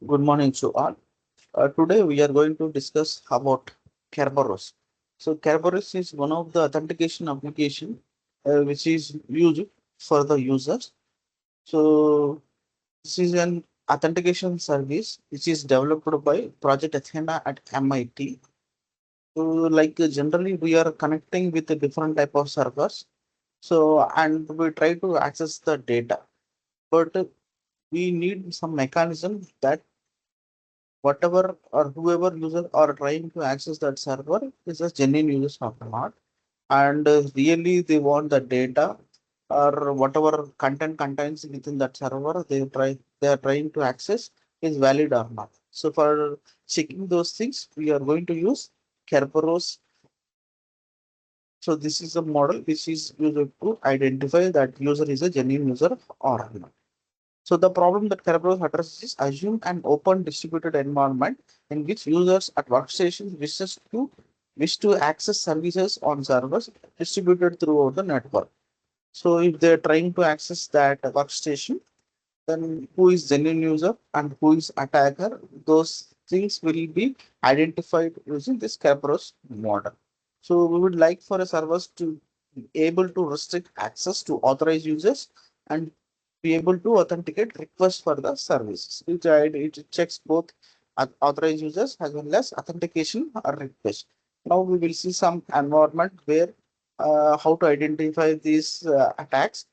Good morning to all. Today we are going to discuss about Kerberos. So Kerberos is one of the authentication application which is used for the users. So this is an authentication service which is developed by Project Athena at MIT. So generally we are connecting with a different type of servers. So and we try to access the data, but we need some mechanism that whatever or whoever user are trying to access that server is a genuine user or not, and really they want the data or whatever content contains within that server they are trying to access is valid or not. So for checking those things we are going to use Kerberos. So this is a model which is used to identify that user is a genuine user or not. So the problem that Kerberos addresses is assume an open distributed environment in which users at workstations wish to access services on servers distributed throughout the network. So if they're trying to access that workstation, then who is genuine user and who is attacker, those things will be identified using this Kerberos model. So we would like for a servers to be able to restrict access to authorized users and be able to authenticate requests for the services. It checks both authorized users as well as authentication or request. Now we will see some environment where how to identify these attacks.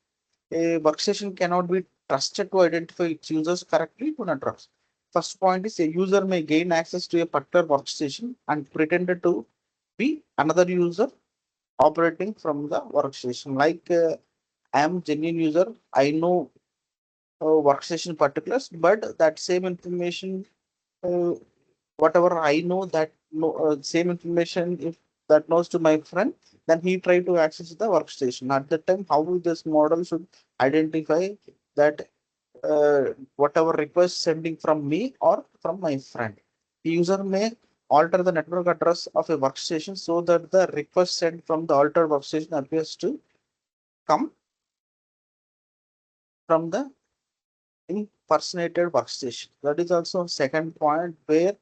A workstation cannot be trusted to identify its users correctly to networks. First point is a user may gain access to a particular workstation and pretend to be another user operating from the workstation. I am genuine user, I know workstation particulars, but that same information, uh, whatever I know, that same information, if that knows to my friend, then he try to access the workstation. At that time, how this model should identify that whatever request sending from me or from my friend. The user may alter the network address of a workstation so that the request sent from the altered workstation appears to come from the impersonated workstation. That is also a second point where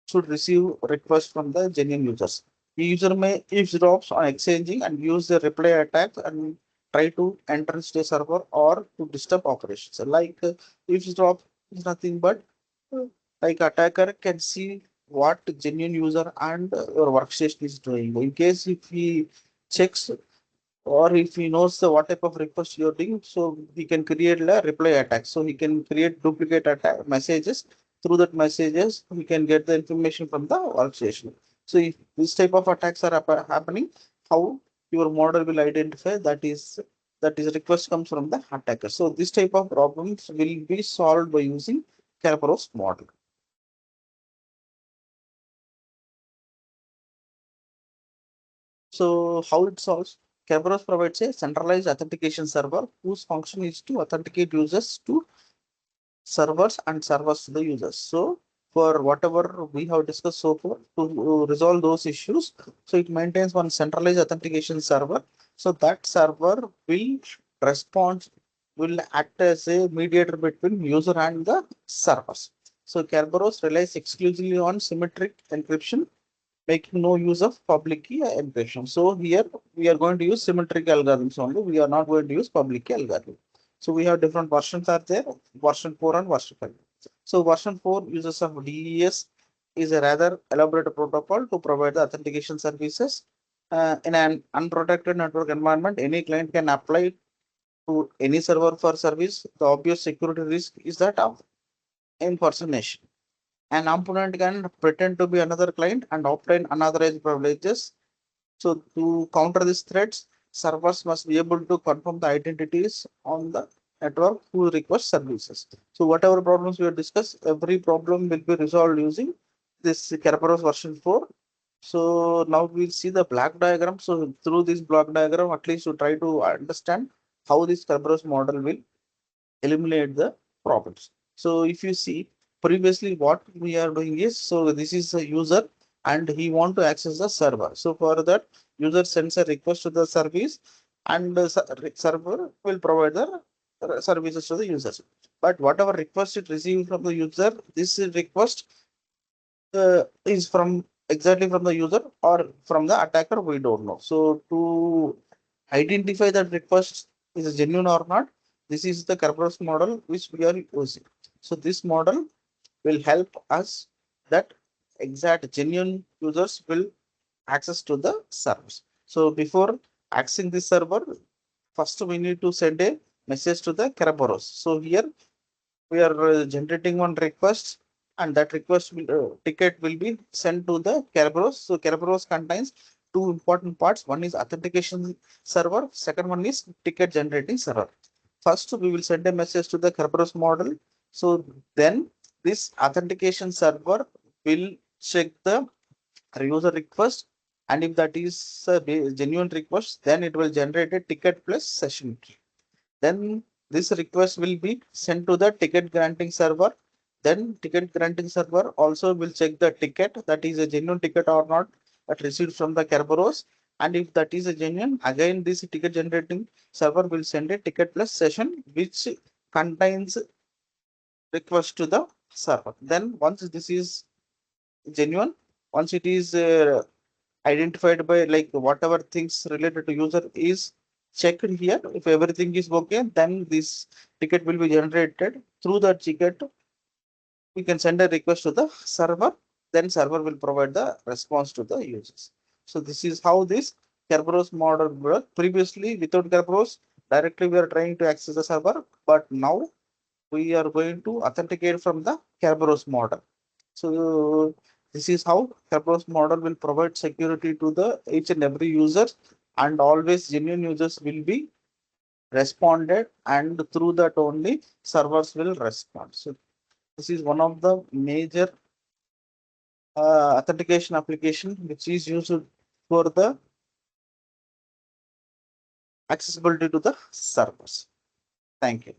should receive requests from the genuine users. The user may eavesdrops on exchanging and use the reply attack and try to enter into a server or to disturb operations. Eavesdrop is nothing but uh, like attacker can see what genuine user and your workstation is doing. In case if he checks or if he knows the what type of request you're doing, so he can create a reply attack. So he can create duplicate attack messages. Through that messages, we can get the information from the workstation. So if this type of attacks are happening, how your model will identify that is request comes from the attacker. So this type of problems will be solved by using Kerberos model. So how it solves? Kerberos provides a centralized authentication server whose function is to authenticate users to servers and servers to the users. So for whatever we have discussed so far to resolve those issues, so it maintains one centralized authentication server. So that server will respond, will act as a mediator between user and the servers. So Kerberos relies exclusively on symmetric encryption, making no use of public key encryption. So here we are going to use symmetric algorithms only. We are not going to use public key algorithm. So we have different versions are there, version 4 and version 5. So version 4 uses of DES is a rather elaborate protocol to provide the authentication services. In an unprotected network environment, any client can apply to any server for service. The obvious security risk is that of impersonation. An opponent can pretend to be another client and obtain unauthorized privileges. So to counter these threats, servers must be able to confirm the identities on the network who request services. So whatever problems we have discussed, every problem will be resolved using this Kerberos version 4. So now we'll see the block diagram. So through this block diagram, at least you try to understand how this Kerberos model will eliminate the problems. So if you see previously what we are doing is, so this is a user and he want to access the server. So for that user sends a request to the service and the server will provide the services to the users. But whatever request it receives from the user, this request is from exactly from the user or from the attacker, we don't know. So to identify that request is genuine or not, this is the Kerberos model which we are using. So this model will help us that exact genuine users will access to the servers. So before accessing this server, first we need to send a message to the Kerberos. So here we are generating one request, and that request will, ticket will be sent to the Kerberos. So Kerberos contains two important parts. One is authentication server. Second one is ticket generating server. First, we will send a message to the Kerberos model. So then this authentication server will check the user request, and if that is a genuine request, then it will generate a ticket plus session key. Then this request will be sent to the ticket granting server. Then ticket granting server also will check the ticket, that is a genuine ticket or not, that received from the Kerberos. And if that is a genuine, again this ticket generating server will send a ticket plus session which contains request to the server. Then once this is genuine, once it is identified by like whatever things related to user is checked here, if everything is okay, then this ticket will be generated. Through that ticket we can send a request to the server, then server will provide the response to the users. So this is how this Kerberos model work. Previously without Kerberos, directly we are trying to access the server, but now we are going to authenticate from the Kerberos model. So this is how Kerberos model will provide security to the each and every user, and always genuine users will be responded, and through that only servers will respond. So this is one of the major authentication application which is used for the accessibility to the servers. Thank you.